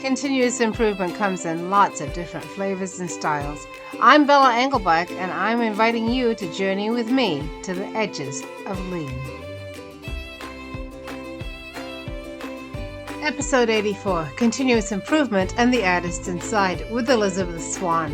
Continuous improvement comes in lots of different flavors and styles. I'm Bella Engelbach, and I'm inviting you to journey with me to the edges of lean. Episode 84, Continuous Improvement and the Artist Inside, with Elisabeth Swan.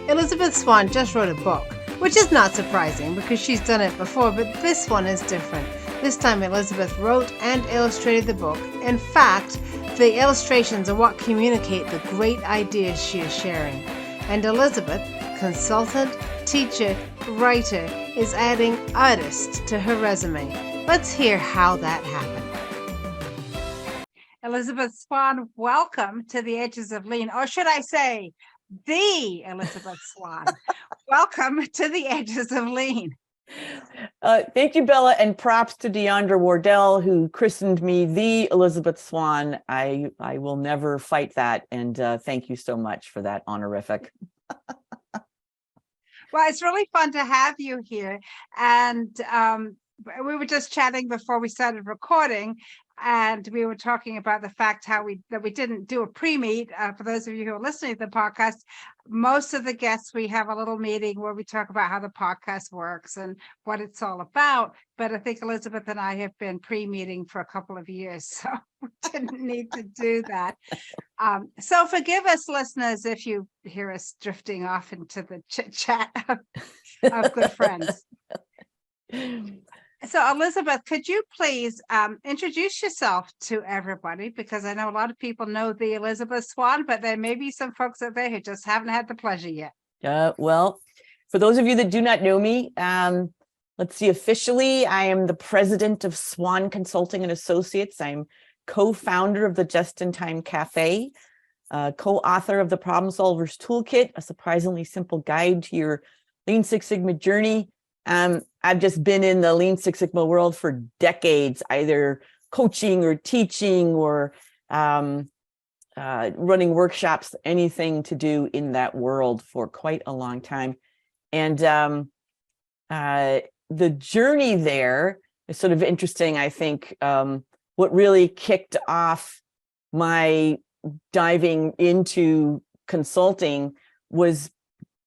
Elisabeth Swan just wrote a book, which is not surprising because she's done it before, but this one is different. This time Elisabeth wrote and illustrated the book. In fact, the illustrations are what communicate the great ideas she is sharing. And Elisabeth, consultant, teacher, writer, is adding artist to her resume. Let's hear how that happened. Elisabeth Swan, welcome to the Edges of Lean, or should I say, the Elisabeth Swan. Welcome to the Edges of Lean. Thank you, Bella, and props to Deandra Wardell, who christened me the Elisabeth Swan. I will never fight that, and thank you so much for that honorific. Well, it's really fun to have you here, and we were just chatting before we started recording, and we were talking about the fact that we didn't do a pre-meet. For those of you who are listening to the podcast, most of the guests, we have a little meeting where we talk about how the podcast works and what it's all about. But I think Elisabeth and I have been pre-meeting for a couple of years, so we didn't need to do that. So forgive us, listeners, if you hear us drifting off into the chit-chat of good friends. So, Elisabeth, could you please introduce yourself to everybody? Because I know a lot of people know the Elisabeth Swan, but there may be some folks out there who just haven't had the pleasure yet. Well, for those of you that do not know me, let's see, officially, I am the president of Swan Consulting and Associates. I'm co-founder of the Just-in-Time Cafe, co-author of the Problem Solvers Toolkit, a surprisingly simple guide to your Lean Six Sigma journey. I've just been in the Lean Six Sigma world for decades, either coaching or teaching or running workshops, anything to do in that world for quite a long time. And the journey there is sort of interesting. I think what really kicked off my diving into consulting was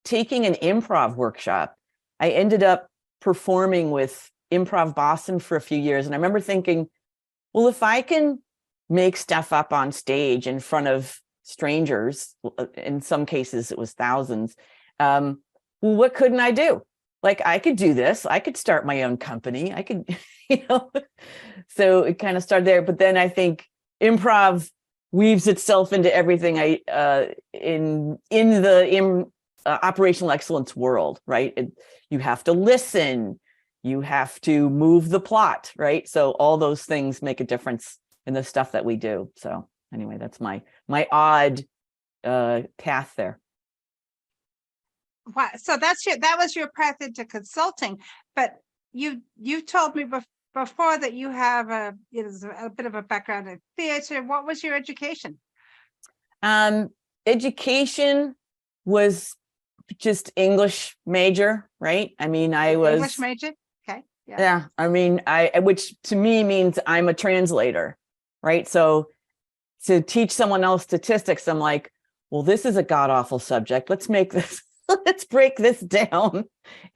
taking an improv workshop. I ended up performing with Improv Boston for a few years. And I remember thinking, well, if I can make stuff up on stage in front of strangers, in some cases it was thousands, well, what couldn't I do? Like, I could do this. I could start my own company. I could, so it kind of started there. But then I think improv weaves itself into everything in the operational excellence world, right? You have to listen, you have to move the plot, right? So all those things make a difference in the stuff that we do. So anyway, that's my odd path there. Wow. So that was your path into consulting, but you told me before that you have a bit of a background in theater. What was your education? Education was just English major, right? I mean, I was English major. Okay. Yeah. I mean, which to me means I'm a translator, right? So to teach someone else statistics, I'm like, well, this is a god awful subject. Let's break this down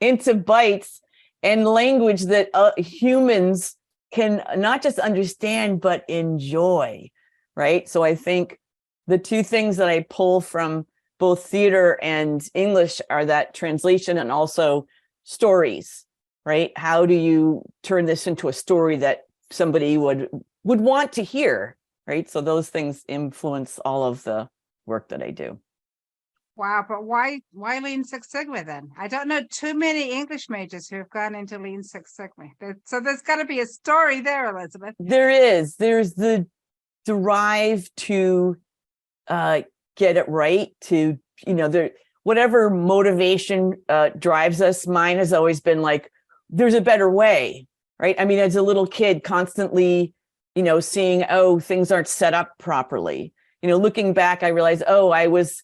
into bites and language that humans can not just understand, but enjoy, right? So I think the two things that I pull from both theater and English are that translation and also stories, right? How do you turn this into a story that somebody would want to hear, right? So those things influence all of the work that I do. Wow, but why Lean Six Sigma then? I don't know too many English majors who have gone into Lean Six Sigma. So there's got to be a story there, Elisabeth. There is. There's the drive to get it right, to whatever motivation drives us. Mine has always been like, there's a better way, right? I mean, as a little kid, constantly seeing, oh, things aren't set up properly, looking back, I realized, oh, I was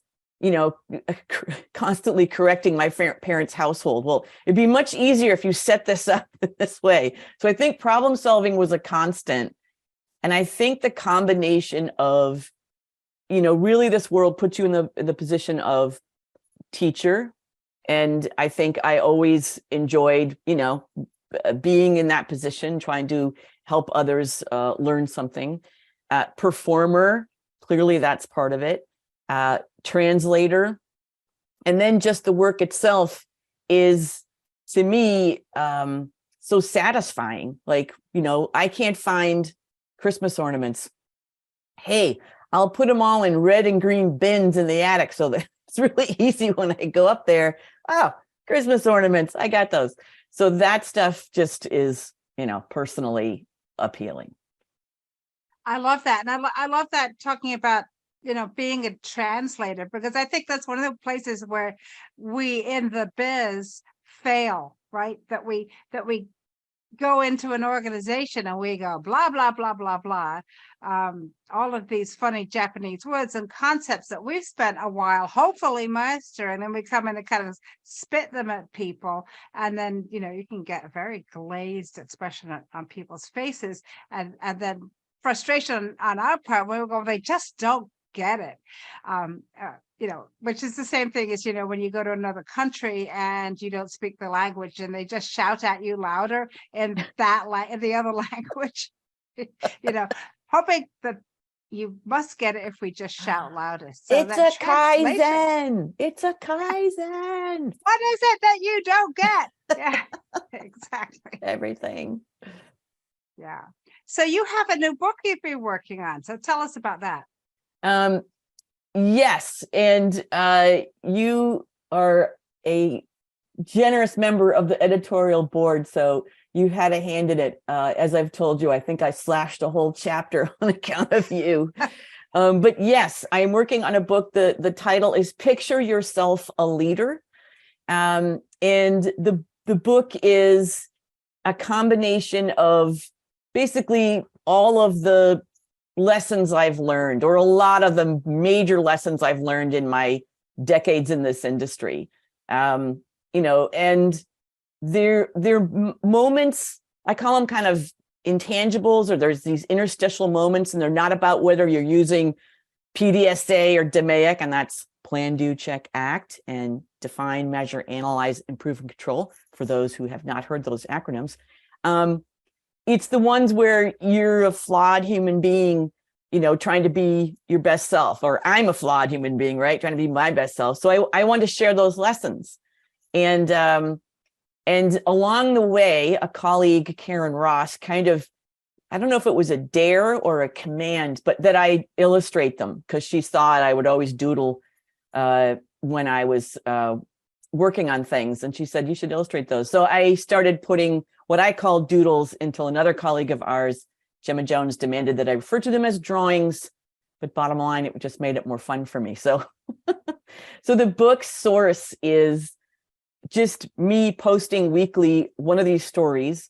constantly correcting my parents' household. Well, it'd be much easier if you set this up this way. So I think problem solving was a constant, and I think the combination of really this world puts you in the position of teacher. And I think I always enjoyed, being in that position, trying to help others learn something. Performer, clearly that's part of it. Translator. And then just the work itself is, to me, so satisfying. Like, I can't find Christmas ornaments. Hey, I'll put them all in red and green bins in the attic so that it's really easy when I go up there. Oh, Christmas ornaments, I got those. So that stuff just is, personally appealing. I love that. And I love that, talking about, being a translator, because I think that's one of the places where we in the biz fail, right? That we go into an organization and we go blah blah blah blah blah, all of these funny Japanese words and concepts that we've spent a while hopefully mastering, and then we come in and kind of spit them at people, and then you can get a very glazed expression on people's faces, and then frustration on our part when we go, they just don't get it. Which is the same thing as, when you go to another country and you don't speak the language and they just shout at you louder in in the other language, hoping that you must get it if we just shout louder. So it's a Kaizen. It's a Kaizen. What is it that you don't get? Yeah, exactly. Everything. Yeah. So you have a new book you've been working on. So tell us about that. Yes, and you are a generous member of the editorial board, so you had a hand in it. As I've told you, I think I slashed a whole chapter on account of you. But yes, I am working on a book. The title is Picture Yourself a Leader. And the book is a combination of basically all of the lessons I've learned, or a lot of the major lessons I've learned in my decades in this industry. And they're moments, I call them kind of intangibles, or there's these interstitial moments, and they're not about whether you're using PDSA or DMAIC, and that's plan, do, check, act, and define, measure, analyze, improve, and control, for those who have not heard those acronyms. It's the ones where you're a flawed human being, trying to be your best self, or I'm a flawed human being, right? Trying to be my best self. So I wanted to share those lessons. And along the way, a colleague, Karen Ross, kind of, I don't know if it was a dare or a command, but that I illustrate them, because she thought I would always doodle when I was working on things. And she said, you should illustrate those. So I started putting what I call doodles until another colleague of ours, Gemma Jones, demanded that I refer to them as drawings. But bottom line, it just made it more fun for me. So, so the book source is just me posting weekly one of these stories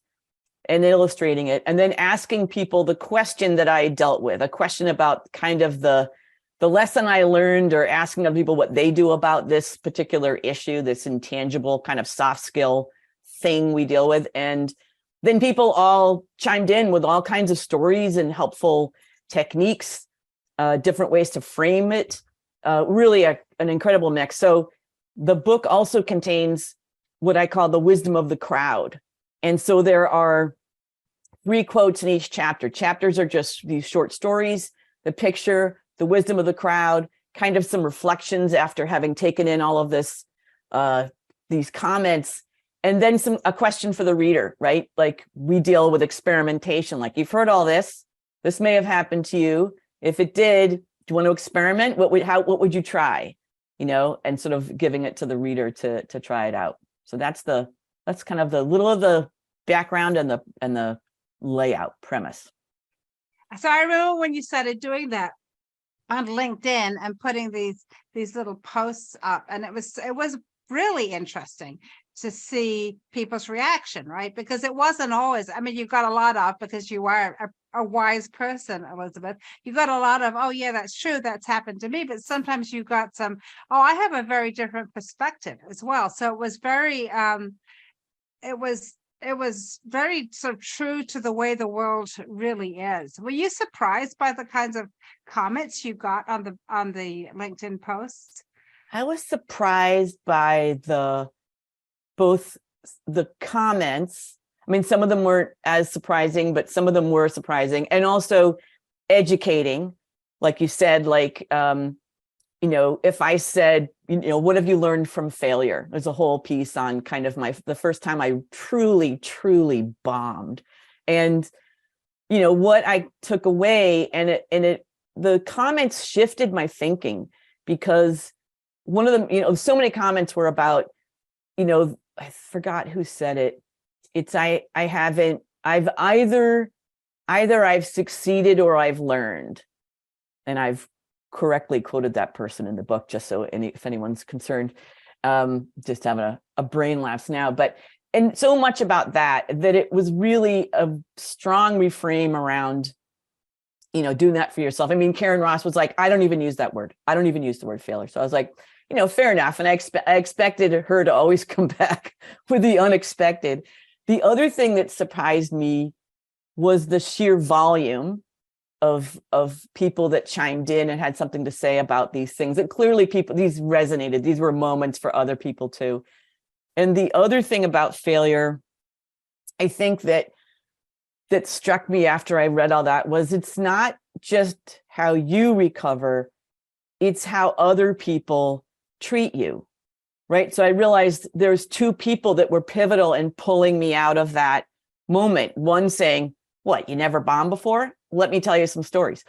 and illustrating it, and then asking people the question that I dealt with, a question about kind of the lesson I learned, or asking other people what they do about this particular issue, this intangible kind of soft skill thing we deal with. And then people all chimed in with all kinds of stories and helpful techniques, different ways to frame it. Really an incredible mix. So the book also contains what I call the wisdom of the crowd. And so there are 3 quotes in each chapter. Chapters are just these short stories, the picture, the wisdom of the crowd, kind of some reflections after having taken in all of this, these comments, and then a question for the reader, right? Like, we deal with experimentation. Like, you've heard all this. This may have happened to you. If it did, do you want to experiment? What would you try? And sort of giving it to the reader to try it out. So that's kind of the little of the background and the layout premise. So I remember when you started doing that on LinkedIn and putting these little posts up, and it was really interesting to see people's reaction, right? Because it wasn't always, you got a lot of, because you are a wise person, Elisabeth, you got a lot of, oh yeah, that's true, that's happened to me. But sometimes you got some, oh, I have a very different perspective as well. So it was very, it was it was very sort of true to the way the world really is. Were you surprised by the kinds of comments you got on the LinkedIn posts? I was surprised by both the comments. I mean, some of them weren't as surprising, but some of them were surprising, and also educating. Like you said, like, if I said, what have you learned from failure? There's a whole piece on kind of the first time I truly, truly bombed, and, what I took away, and the comments shifted my thinking, because one of them, so many comments were about, I forgot who said it. It's, I've either I've succeeded or I've learned. And I've correctly quoted that person in the book, just so if anyone's concerned, just having a brain lapse now. And so much about that it was really a strong reframe around, doing that for yourself. I mean, Karen Ross was like, I don't even use that word. I don't even use the word failure. So I was like, fair enough. And I expected her to always come back with the unexpected. The other thing that surprised me was the sheer volume of people that chimed in and had something to say about these things, that clearly these resonated. These were moments for other people too. And the other thing about failure, I think that struck me after I read all that, was it's not just how you recover, it's how other people treat you, right? So I realized there's two people that were pivotal in pulling me out of that moment. One saying, what, you never bombed before? Let me tell you some stories.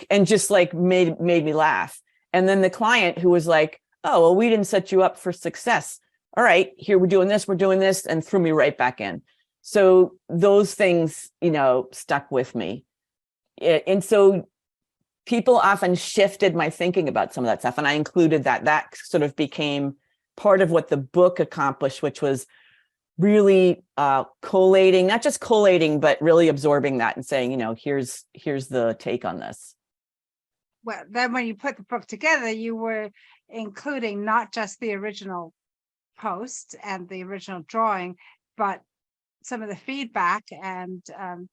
And just made me laugh. And then the client who was like, oh, well, we didn't set you up for success. All right, here we're doing this, and threw me right back in. So those things, stuck with me. And so people often shifted my thinking about some of that stuff. And I included that sort of became part of what the book accomplished, which was really collating, not just collating, but really absorbing that and saying, here's the take on this. Well, then when you put the book together, you were including not just the original post and the original drawing, but some of the feedback and the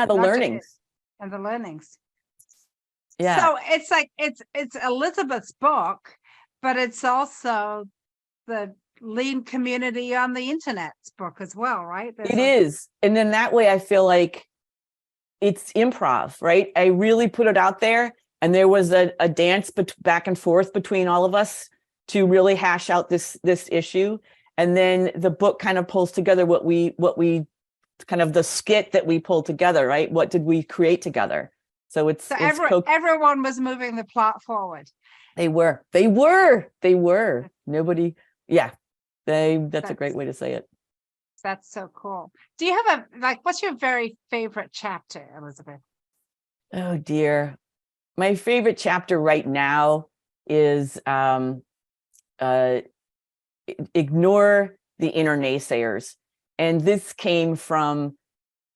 learnings. And the learnings. Yeah. So it's like it's Elisabeth's book, but it's also the lean community on the internet's book as well, right? It is. And then that way I feel like it's improv, right? I really put it out there, and there was a dance back and forth between all of us to really hash out this issue. And then the book kind of pulls together what we kind of the skit that we pulled together, right? What did we create together? So everyone was moving the plot forward. They were. Nobody. Yeah. That's a great way to say it. That's so cool. Do you have what's your very favorite chapter, Elisabeth? Oh dear. My favorite chapter right now is ignore the inner naysayers. And this came from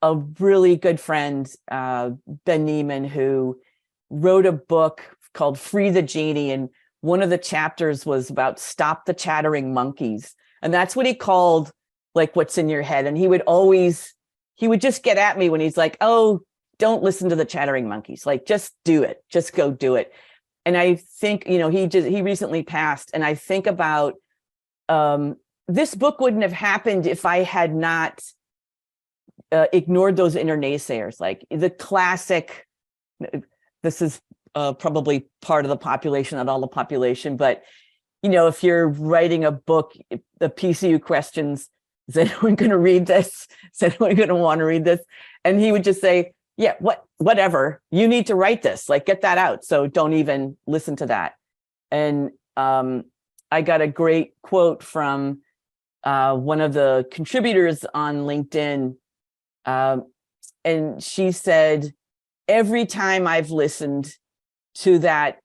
a really good friend, Ben Neiman, who wrote a book called Free the Genie. And one of the chapters was about stop the chattering monkeys. And that's what he called what's in your head. And he would just get at me when he's like, oh, don't listen to the chattering monkeys. Just do it. Just go do it. And I think, he recently passed. And I think about, this book wouldn't have happened if I had not ignored those inner naysayers, the classic. This is probably part of the population, not all the population, but if you're writing a book, the PCU questions, is anyone going to read this? Is anyone going to want to read this? And he would just say, yeah, whatever, you need to write this, get that out. So don't even listen to that. And I got a great quote from one of the contributors on LinkedIn. And she said, every time I've listened to that,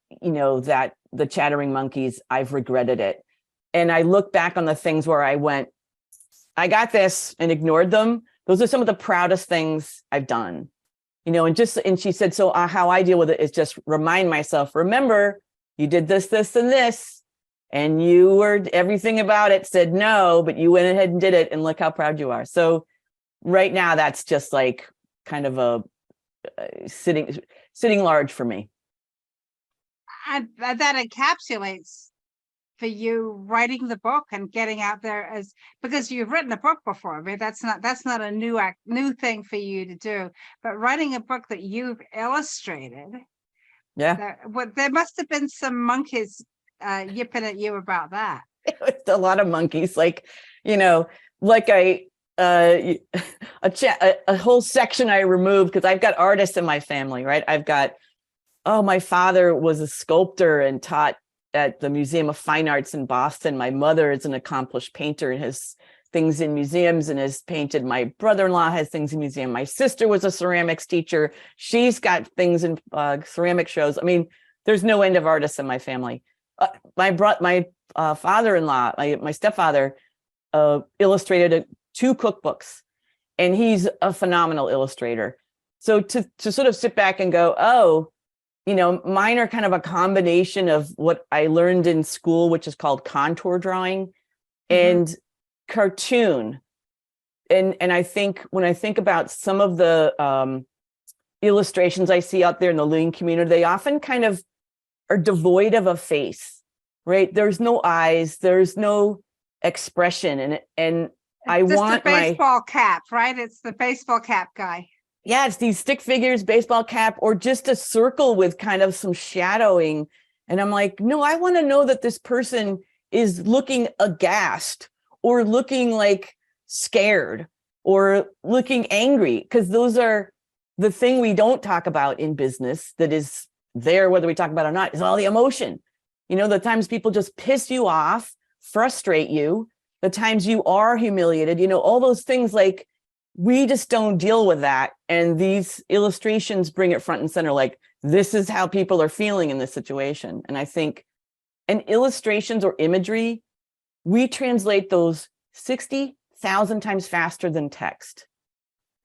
the chattering monkeys, I've regretted it. And I look back on the things where I went, I got this, and ignored them. Those are some of the proudest things I've done, and she said, so how I deal with it is just remind myself, remember, you did this, this, and this. and you were, everything about it said no, but you went ahead and did it, and look how proud you are. So right now, that's just like kind of a sitting large for me. And that encapsulates for you writing the book and getting out there, as because you've written a book before. I mean, that's not a new thing for you to do, but writing a book that you've illustrated. Yeah. There must have been some monkeys yipping at you about that. It was a lot of monkeys, like, like a whole section I removed because I've got artists in my family, right? I've got, my father was a sculptor and taught at the Museum of Fine Arts in Boston. My mother is an accomplished painter and has things in museums and has painted. My brother-in-law has things in museum. My sister was a ceramics teacher. She's got things in ceramic shows. I mean, there's no end of artists in my family. My father-in-law, my stepfather, illustrated 2 cookbooks, and he's a phenomenal illustrator. So to sort of sit back and go, oh, mine are kind of a combination of what I learned in school, which is called contour drawing, and cartoon. And I think when I think about some of the illustrations I see out there in the living community, they often kind of are devoid of a face, right? There's no eyes, there's no expression. And I want the baseball cap, right? It's the baseball cap guy. Yeah, it's these stick figures, baseball cap, or just a circle with kind of some shadowing. And I'm like, no, I want to know that this person is looking aghast or looking like scared or looking angry, because those are the thing we don't talk about in business that is there, whether we talk about it or not, is all the emotion. The times people just piss you off, frustrate you, the times you are humiliated, all those things, like, we just don't deal with that. And these illustrations bring it front and center, like, this is how people are feeling in this situation. And I think, and illustrations or imagery, we translate those 60,000 times faster than text,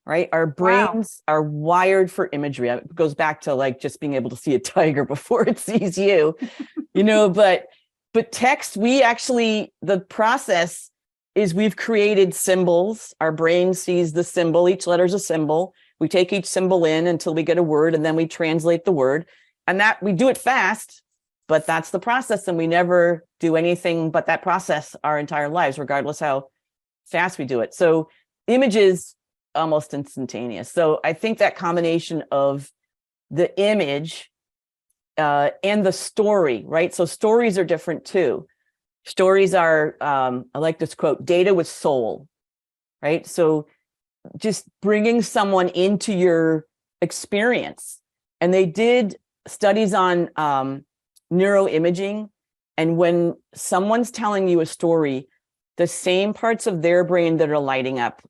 right? Our brains are wired for imagery. It goes back to like just being able to see a tiger before it sees you, but text, the process is we've created symbols. Our brain sees the symbol. Each letter is a symbol. We take each symbol in until we get a word, and then we translate the word. And that we do it fast, but that's the process. And we never do anything but that process our entire lives, regardless how fast we do it. So images almost instantaneous. So I think that combination of the image and the story, right? So stories are different too. Stories are, I like this quote, data with soul, right? So just bringing someone into your experience. And they did studies on neuroimaging. And when someone's telling you a story, the same parts of their brain that are lighting up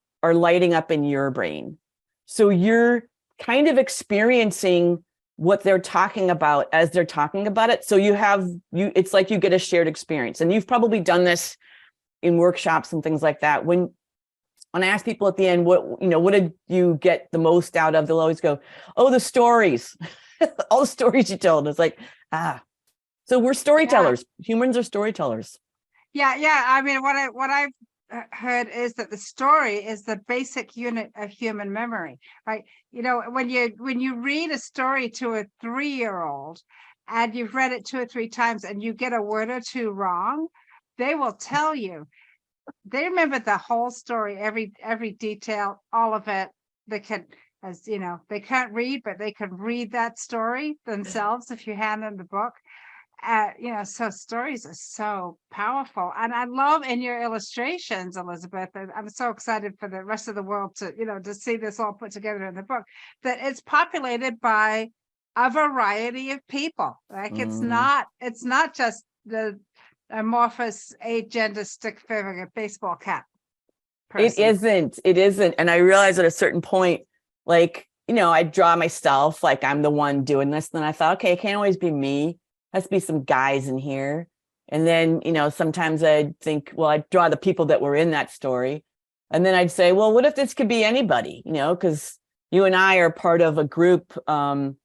in your brain. So you're kind of experiencing what they're talking about as they're talking about it. So it's like you get a shared experience. And you've probably done this in workshops and things like that. When I ask people at the end, what did you get the most out of? They'll always go, oh, the stories, all the stories you told. It's like, so we're storytellers. Yeah. Humans are storytellers. Yeah. I mean, what I've heard is that the story is the basic unit of human memory, right? When you read a story to a 3-year-old and you've read it 2 or 3 times and you get a word or 2 wrong, they will tell you. They remember the whole story, every detail, all of it. They can, they can't read, but they can read that story themselves if you hand them the book. So stories are so powerful. And I love in your illustrations, Elisabeth, and I'm so excited for the rest of the world to see this all put together in the book, that it's populated by a variety of people. Like it's not just the amorphous agender stick figure baseball cap person. It isn't. And I realized at a certain point, like, I draw myself like I'm the one doing this. Then I thought, okay, it can't always be me. Has to be some guys in here. And then, sometimes I'd think, well, I'd draw the people that were in that story. And then I'd say, well, what if this could be anybody, because you and I are part of a group, BIPOC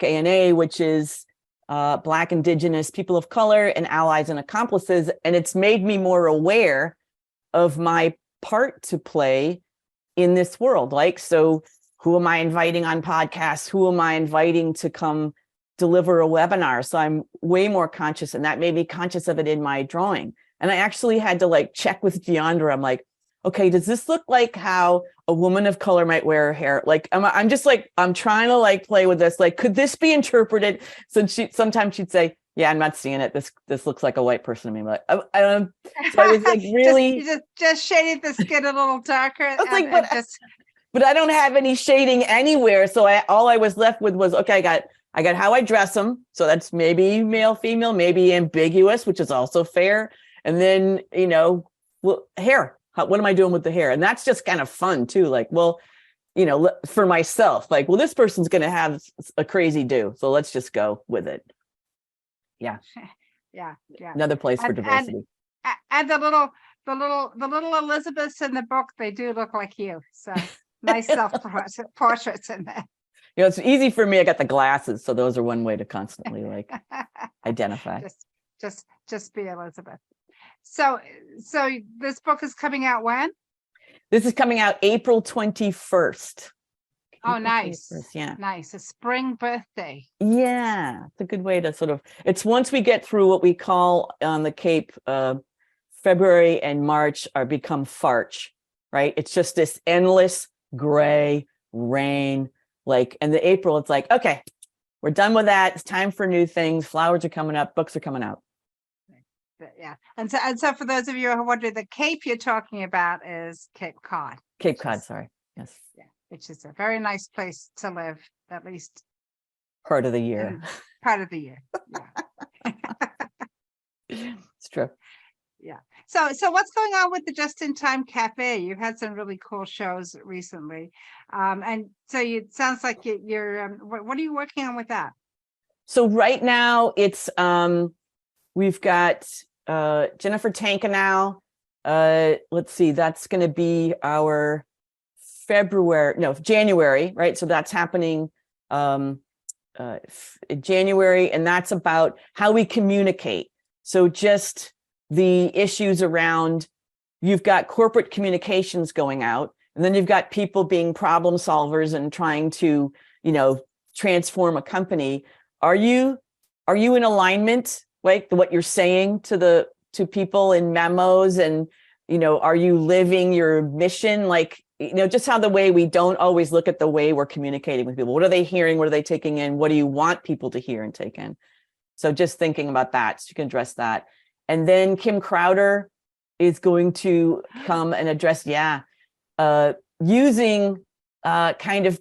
ANA, which is Black, Indigenous, people of color, and allies and accomplices. And it's made me more aware of my part to play in this world. Like, so who am I inviting on podcasts? Who am I inviting to come deliver a webinar? So I'm way more conscious, and that made me conscious of it in my drawing. And I actually had to like check with Deandra. I'm like, okay, does this look like how a woman of color might wear her hair? Like, I'm just like, I'm trying to like play with this. Like, could this be interpreted? Sometimes she'd say, yeah, I'm not seeing it. This looks like a white person to me. But so I was like, really? just shaded the skin a little darker. I was like, but I don't have any shading anywhere. So all I was left with was, okay, I got how I dress them. So that's maybe male, female, maybe ambiguous, which is also fair. And then, well, hair. What am I doing with the hair? And that's just kind of fun too. Like, well, for myself, like, well, this person's going to have a crazy do. So let's just go with it. Yeah. Yeah. Another place for diversity. And the little Elisabeths in the book, they do look like you. So nice self portraits in there. It's easy for me. I got the glasses. So those are one way to constantly like identify. Just be Elisabeth. So this book is coming out when? This is coming out April 21st. Oh, nice. 21st, yeah. Nice. A spring birthday. Yeah. It's a good way to it's once we get through what we call on the Cape, February and March become Farch, right? It's just this endless gray rain, and the April, it's like, okay, we're done with that. It's time for new things. Flowers are coming up. Books are coming out. Yeah. And so for those of you who wonder, the Cape you're talking about is Cape Cod. Cape Cod, sorry. Yes. Yeah. Which is a very nice place to live, at least part of the year. Part of the year. Yeah. It's true. Yeah. So what's going on with the Just in Time Cafe? You've had some really cool shows recently. And so it sounds like you're what are you working on with that? So right now it's we've got Jennifer Tankanow. Let's see, that's going to be our January, right? So that's happening January, and that's about how we communicate. So just the issues around, you've got corporate communications going out, and then you've got people being problem solvers and trying to, transform a company. Are you in alignment, like what you're saying to people in memos, and are you living your mission? Like, just how the way we don't always look at the way we're communicating with people. What are they hearing? What are they taking in? What do you want people to hear and take in? So just thinking about that, so you can address that. And then Kim Crowder is going to come and address, using kind of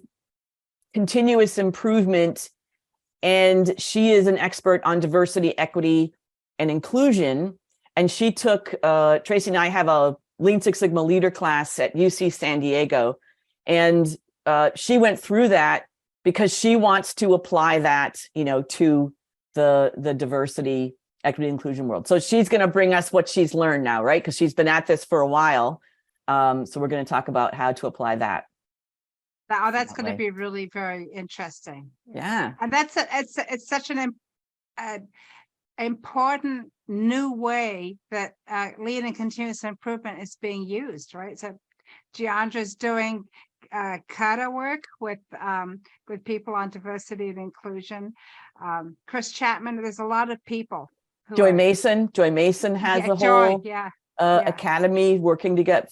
continuous improvement. And she is an expert on diversity, equity, and inclusion. And she took, Tracy and I have a Lean Six Sigma leader class at UC San Diego. And she went through that because she wants to apply that, to the diversity, equity, inclusion world. So she's going to bring us what she's learned now, right? Because she's been at this for a while. So we're going to talk about how to apply that. Oh, that's going to be really very interesting. Yeah. And it's such an important new way that lean and continuous improvement is being used, right? So Deandra's doing kata work with people on diversity and inclusion. Chris Chapman, there's a lot of people. Joy Mason has a whole academy working to get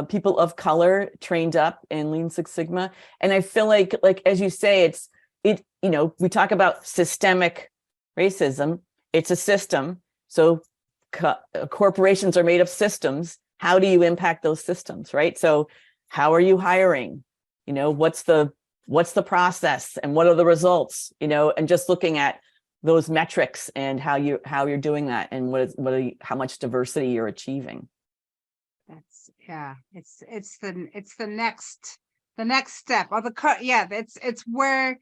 people of color trained up in Lean Six Sigma. And I feel like as you say, we talk about systemic racism. It's a system. So corporations are made of systems. How do you impact those systems, right? So how are you hiring? What's the process and what are the results? And just looking at those metrics and how you're doing that, and how much diversity you're achieving. It's the next step. Or it's where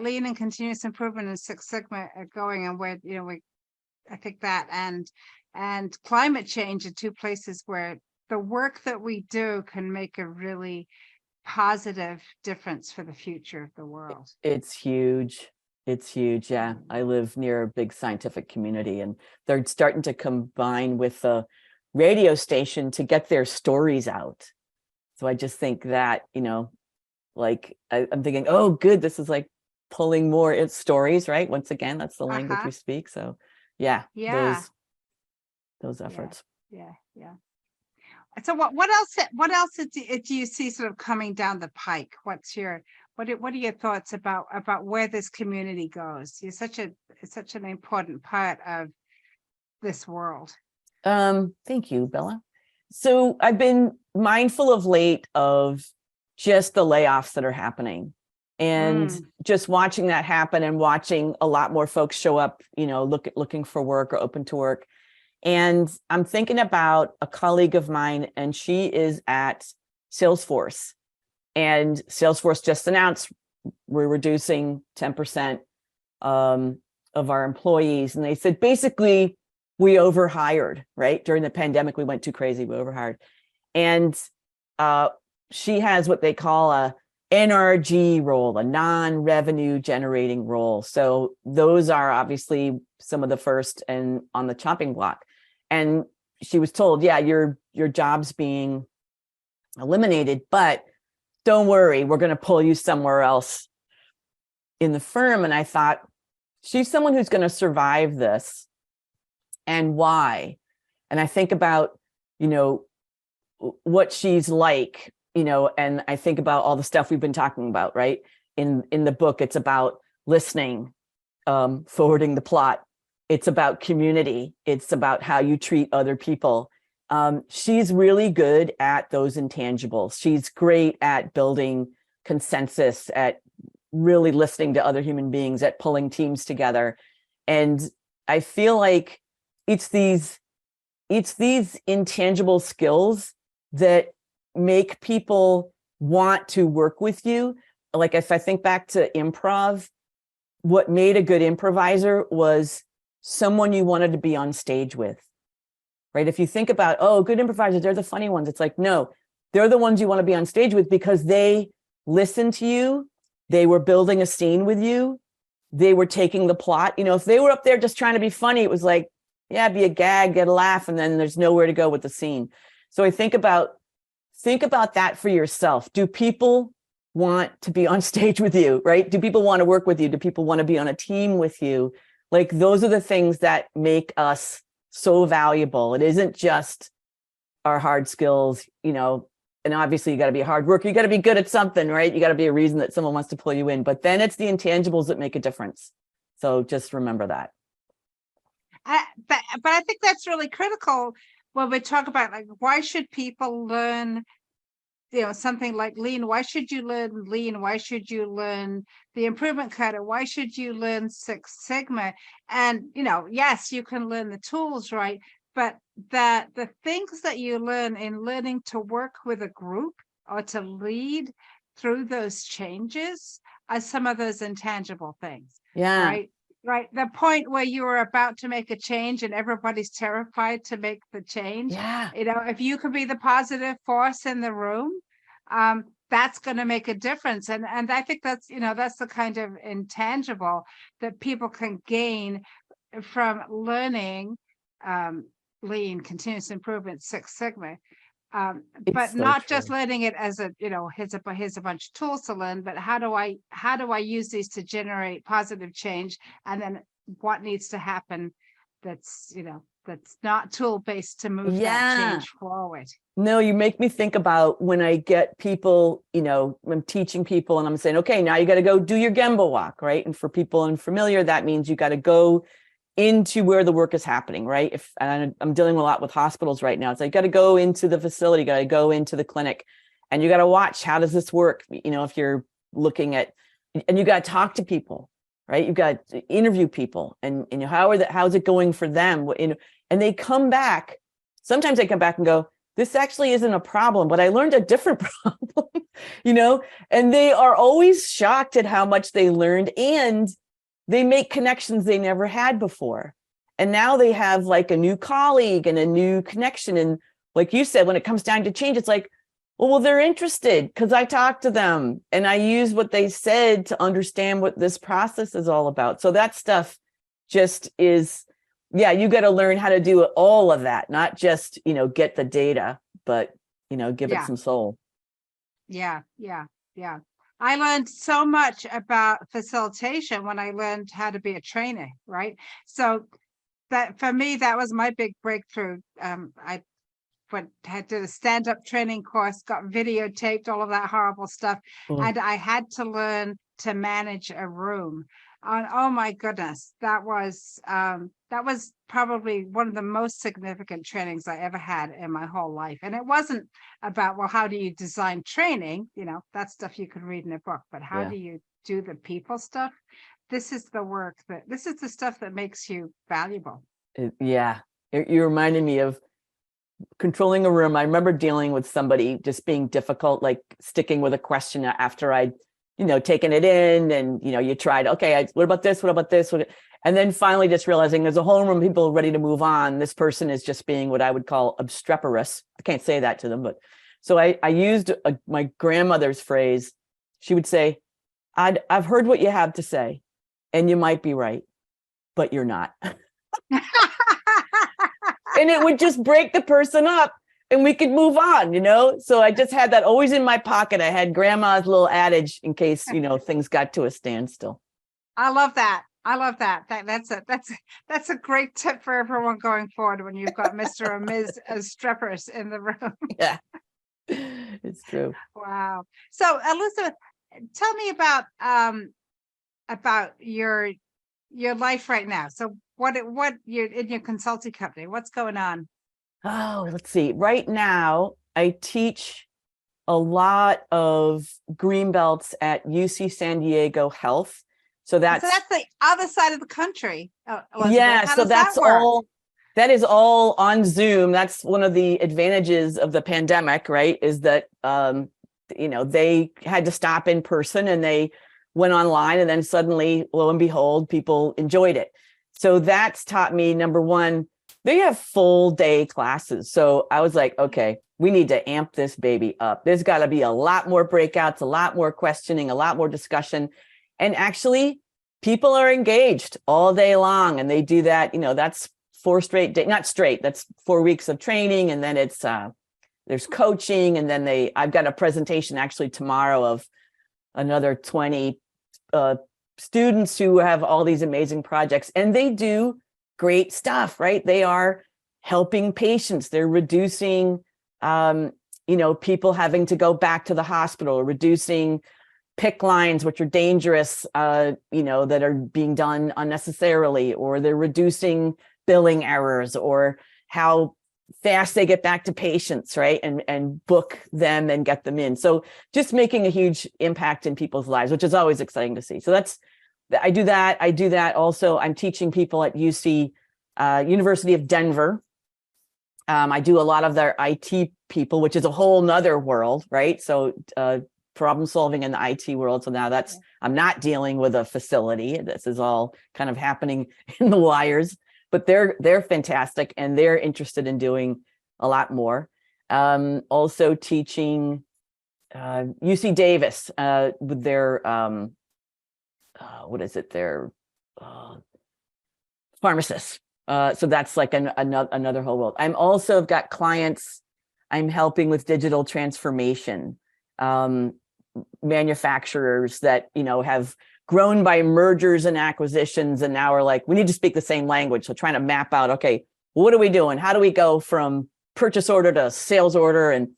lean and continuous improvement and Six Sigma are going, and where I think that and climate change are two places where the work that we do can make a really positive difference for the future of the world. It's huge. It's huge. Yeah. I live near a big scientific community, and they're starting to combine with the radio station to get their stories out. So I just think that, like I'm thinking, oh, good. This is like pulling more stories, right? Once again, that's the language we speak. So yeah, Yeah. those efforts. Yeah. Yeah. So what else do you see sort of coming down the pike? What are your thoughts about where this community goes? It's such an important part of this world. Thank you, Bella. So I've been mindful of late of just the layoffs that are happening, and just watching that happen, and watching a lot more folks show up, looking for work or open to work. And I'm thinking about a colleague of mine, and she is at Salesforce, and Salesforce just announced we're reducing 10% of our employees. And they said, basically, we overhired, right? During the pandemic, we went too crazy, we overhired. And she has what they call a NRG role, a non-revenue generating role. So those are obviously some of the first and on the chopping block. And she was told, yeah, your job's being eliminated, but don't worry, we're going to pull you somewhere else in the firm. And I thought, she's someone who's going to survive this, and why? And I think about, what she's like, and I think about all the stuff we've been talking about, right? In the book, it's about listening, forwarding the plot. It's about community. It's about how you treat other people. She's really good at those intangibles. She's great at building consensus, at really listening to other human beings, at pulling teams together. And I feel like it's these intangible skills that make people want to work with you. Like if I think back to improv, what made a good improviser was someone you wanted to be on stage with, right? If you think about, oh, good improvisers, they're the funny ones. It's like, no, they're the ones you want to be on stage with because they listened to you. They were building a scene with you. They were taking the plot. If they were up there just trying to be funny, it was like, yeah, be a gag, get a laugh, and then there's nowhere to go with the scene. So I think about that for yourself. Do people want to be on stage with you, right? Do people want to work with you? Do people want to be on a team with you? Like, those are the things that make us so valuable. It isn't just our hard skills, and obviously you got to be a hard worker. You got to be good at something, right? You got to be a reason that someone wants to pull you in, but then it's the intangibles that make a difference. So just remember that. But I think that's really critical when we talk about, like, why should people learn, something like lean? Why should you learn lean? Why should you learn the improvement cutter? Why should you learn Six Sigma? And, yes, you can learn the tools, right? But the things that you learn in learning to work with a group or to lead through those changes are some of those intangible things. Yeah. Right. The point where you are about to make a change and everybody's terrified to make the change. Yeah. If you could be the positive force in the room, that's going to make a difference. And I think that's the kind of intangible that people can gain from learning lean, continuous improvement, Six Sigma. But so not true. just learning it as here's a bunch of tools to learn, but how do I use these to generate positive change? And then what needs to happen that's not tool based to move that change forward. No, you make me think about when I get people, I'm teaching people and I'm saying, okay, now you got to go do your Gemba walk, right? And for people unfamiliar, that means you got to go into where the work is happening, right? And I'm dealing a lot with hospitals right now. It's like, you got to go into the facility, got to go into the clinic, and you got to watch, how does this work? If you're looking at, and you got to talk to people, right? You've got to interview people, and how's it going for them? And they come back. Sometimes they come back and go, this actually isn't a problem, but I learned a different problem, and they are always shocked at how much they learned, and they make connections they never had before. And now they have like a new colleague and a new connection. And like you said, when it comes down to change, it's like, Well, they're interested because I talked to them and I use what they said to understand what this process is all about. So that stuff just is, yeah, you got to learn how to do all of that, not just, get the data, but, give it Yeah. some soul. Yeah. I learned so much about facilitation when I learned how to be a trainer, right? So that for me, that was my big breakthrough. I did a stand-up training course, got videotaped, all of that horrible stuff, Mm. and I had to learn to manage a room. Oh my goodness, that was probably one of the most significant trainings I ever had in my whole life. And it wasn't about, well, how do you design training? That stuff you could read in a book, but how Yeah. do you do the people stuff? This is the stuff that makes you valuable. Yeah. You reminded me of controlling a room. I remember dealing with somebody just being difficult, like sticking with a question after I'd, taken it in and, you tried, okay, what about this? What about this? And then finally just realizing there's a whole room of people ready to move on. This person is just being what I would call obstreperous. I can't say that to them, but so I used my grandmother's phrase. She would say, I've heard what you have to say and you might be right, but you're not. And it would just break the person up and we could move on, So I just had that always in my pocket. I had grandma's little adage in case, things got to a standstill. I love that. That's a great tip for everyone going forward when you've got Mr. or Ms. Streppers in the room. Yeah, it's true. Wow. So Elisabeth, tell me about your life right now. So what you're in your consulting company, what's going on? Oh, let's see. Right now, I teach a lot of green belts at UC San Diego Health. So that's the other side of the country. Elisabeth. Yeah. How So does that's that work? all. That is all on Zoom. That's one of the advantages of the pandemic, right? Is that they had to stop in person and they went online, and then suddenly, lo and behold, people enjoyed it. So that's taught me, number one, they have full day classes. So I was like, okay, we need to amp this baby up. There's got to be a lot more breakouts, a lot more questioning, a lot more discussion. And actually, people are engaged all day long. And they do that, that's 4 straight days, not straight, that's 4 weeks of training. And then it's, there's coaching. And then I've got a presentation actually tomorrow of another 20 students who have all these amazing projects, and they do great stuff, right? They are helping patients. They're reducing, people having to go back to the hospital, reducing PICC lines, which are dangerous, that are being done unnecessarily, or they're reducing billing errors, or how fast they get back to patients, right? And book them and get them in. So just making a huge impact in people's lives, which is always exciting to see. So I do that. Also, I'm teaching people at UC, University of Denver. I do a lot of their IT people, which is a whole nother world, right? So problem solving in the IT world. So now I'm not dealing with a facility. This is all kind of happening in the wires, but they're fantastic and they're interested in doing a lot more. Also teaching UC Davis with their their pharmacists. So that's like another whole world. I'm also got clients I'm helping with digital transformation, manufacturers that, have grown by mergers and acquisitions. And now we're like, we need to speak the same language. So trying to map out, okay, what are we doing? How do we go from purchase order to sales order? And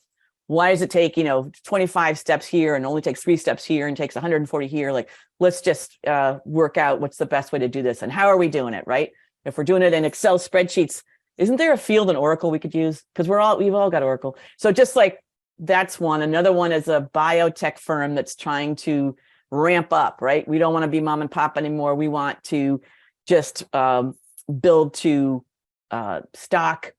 why does it take, 25 steps here and only takes 3 steps here and takes 140 here? Like, let's just work out what's the best way to do this. And how are we doing it, right? If we're doing it in Excel spreadsheets, isn't there a field in Oracle we could use? Because we've all got Oracle. So just like, that's one. Another one is a biotech firm that's trying to ramp up, right? We don't want to be mom and pop anymore. We want to just build to stock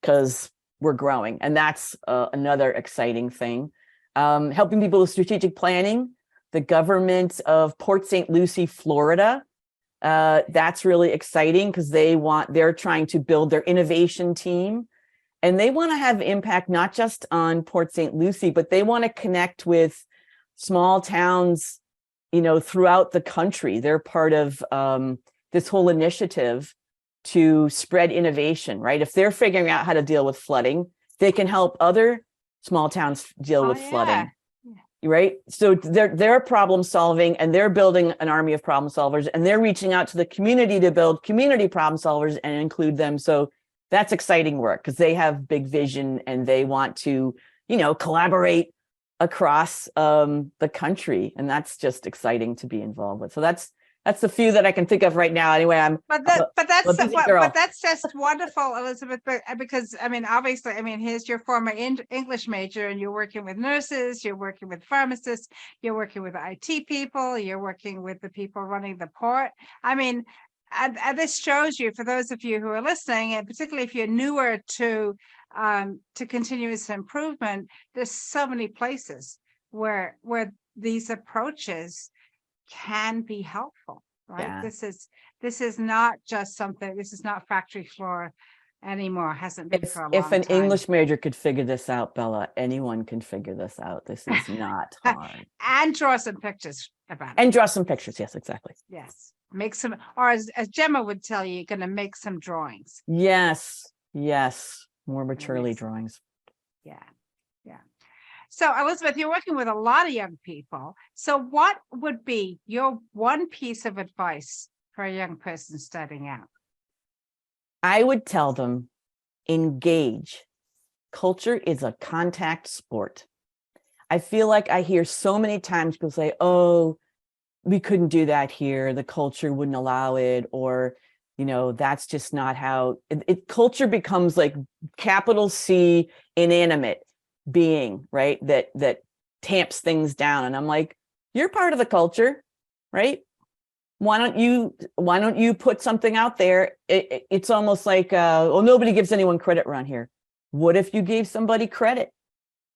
because we're growing. And that's another exciting thing. Helping people with strategic planning. The government of Port St. Lucie, Florida. That's really exciting because they're trying to build their innovation team. And they want to have impact not just on Port St. Lucie, but they want to connect with small towns, throughout the country. They're part of this whole initiative to spread innovation, right? If they're figuring out how to deal with flooding, they can help other small towns deal with flooding, right? So they're problem solving, and they're building an army of problem solvers, and they're reaching out to the community to build community problem solvers and include them. So that's exciting work because they have big vision and they want to, collaborate across the country, and that's just exciting to be involved with. So that's the few that I can think of right now. Anyway, but that's just wonderful, Elisabeth. Because obviously, here's your former English major, and you're working with nurses, you're working with pharmacists, you're working with IT people, you're working with the people running the port. And this shows you, for those of you who are listening, and particularly if you're newer to continuous improvement, there's so many places where these approaches can be helpful, right? Yeah. This is not just something. This is not factory floor anymore. Hasn't been for a long time. If an English major could figure this out, Bella, anyone can figure this out. This is not hard. And draw some pictures about it. And draw some pictures. Yes, exactly. Yes. Make some, or as Gemma would tell you, you're going to make some drawings. Yes. More maturely drawings. Yeah. So, Elisabeth, you're working with a lot of young people. So what would be your one piece of advice for a young person starting out? I would tell them, engage. Culture is a contact sport. I feel like I hear so many times people say, oh, we couldn't do that here. The culture wouldn't allow it. Or, that's just not how culture becomes like capital C inanimate being, right? That tamps things down. And I'm like, you're part of the culture, right? Why don't you put something out there? It's almost like, nobody gives anyone credit around here. What if you gave somebody credit?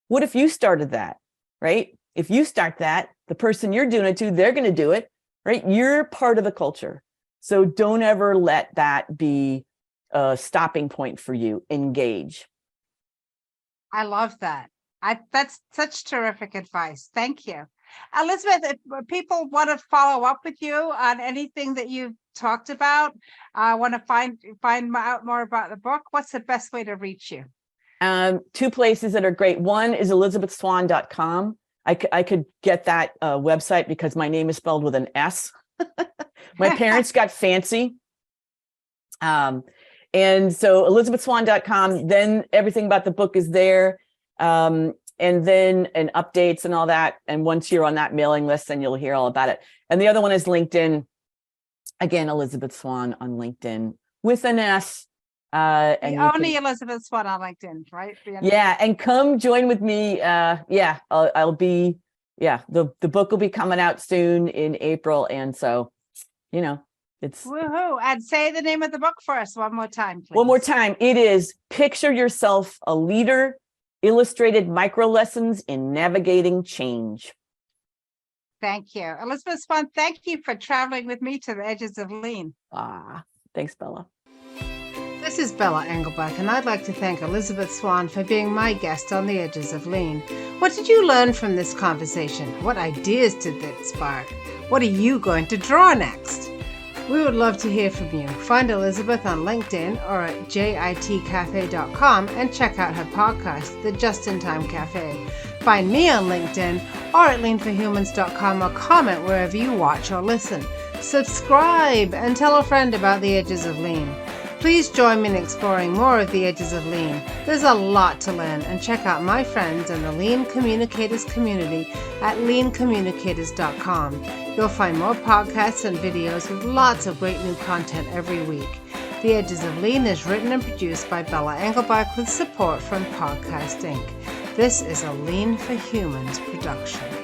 What if you started that, right? If you start that, the person you're doing it to, they're going to do it, right? You're part of the culture. So don't ever let that be a stopping point for you. Engage. I love that. That's such terrific advice. Thank you. Elisabeth, if people want to follow up with you on anything that you've talked about, want to find out more about the book, what's the best way to reach you? Two places that are great. One is elisabethswan.com. I could get that website because my name is spelled with an S. My parents got fancy. And so elisabethswan.com, then everything about the book is there. And updates and all that. And once you're on that mailing list, then you'll hear all about it. And the other one is LinkedIn. Again, Elisabeth Swan on LinkedIn with an S. And only Elisabeth Swan on LinkedIn, right? Yeah. And come join with me. I'll be, the book will be coming out soon in April. And so, it's woohoo. And say the name of the book for us one more time, please. One more time. It is Picture Yourself a Leader, Illustrated Micro Lessons in Navigating Change. Thank you. Elisabeth Swan, thank you for traveling with me to the edges of Lean. Thanks, Bella. This is Bella Engelbach, and I'd like to thank Elisabeth Swan for being my guest on the Edges of Lean. What did you learn from this conversation? What ideas did that spark? What are you going to draw next? We would love to hear from you. Find Elisabeth on LinkedIn or at jitcafe.com and check out her podcast, The Just in Time Cafe. Find me on LinkedIn or at leanforhumans.com or comment wherever you watch or listen. Subscribe and tell a friend about the Edges of Lean. Please join me in exploring more of the Edges of Lean. There's a lot to learn, and check out my friends in the Lean Communicators community at leancommunicators.com. You'll find more podcasts and videos with lots of great new content every week. The Edges of Lean is written and produced by Bella Engelbach with support from Podcast Inc. This is a Lean for Humans production.